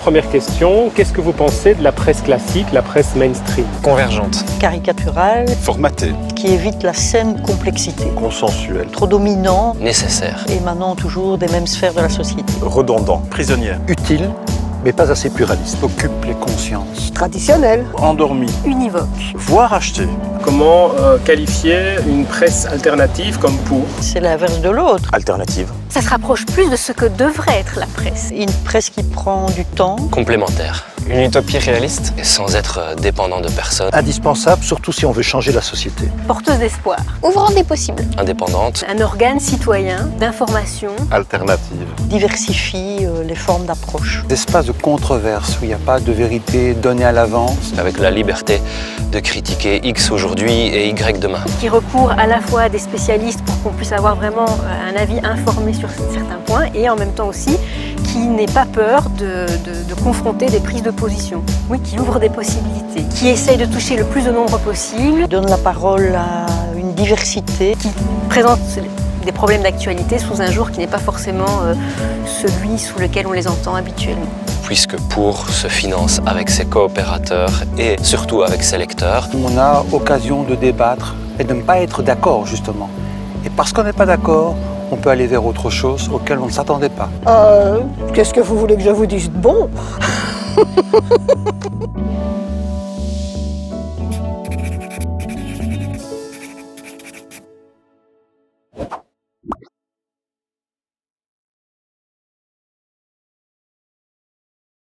Première question, qu'est-ce que vous pensez de la presse classique, la presse mainstream? Convergente. Caricaturale, Formaté. qui évite la saine complexité. Consensuel. Trop dominant, Nécessaire. émanant toujours des mêmes sphères de la société. Redondant. Prisonnière. Utile, mais pas assez pluraliste. Occupe les consciences. Traditionnel, Endormi. univoque. Voire acheté. Comment qualifier une presse alternative comme pour? C'est l'inverse de l'autre. Alternative. Ça se rapproche plus de ce que devrait être la presse. Une presse qui prend du temps, Complémentaire. Une utopie réaliste et sans être dépendant de personne. Indispensable, surtout si on veut changer la société. Porteuse d'espoir. Ouvrant des possibles. Indépendante. Un organe citoyen d'information. Alternative. diversifie les formes d'approche. D'espace de controverse où il n'y a pas de vérité donnée à l'avance. Avec la liberté de critiquer X aujourd'hui et Y demain. Qui recourt à la fois à des spécialistes pour qu'on puisse avoir vraiment un avis informé sur certains points et en même temps aussi qui n'ait pas peur de confronter des prises de position. Oui, qui ouvre des possibilités, qui essaye de toucher le plus de nombre possible. Donne la parole à une diversité. Qui présente des problèmes d'actualité sous un jour qui n'est pas forcément celui sous lequel on les entend habituellement. Puisque Pour se finance avec ses coopérateurs et surtout avec ses lecteurs. On a occasion de débattre et de ne pas être d'accord justement. Et parce qu'on n'est pas d'accord, on peut aller vers autre chose auquel on ne s'attendait pas. Qu'est-ce que vous voulez que je vous dise de bon?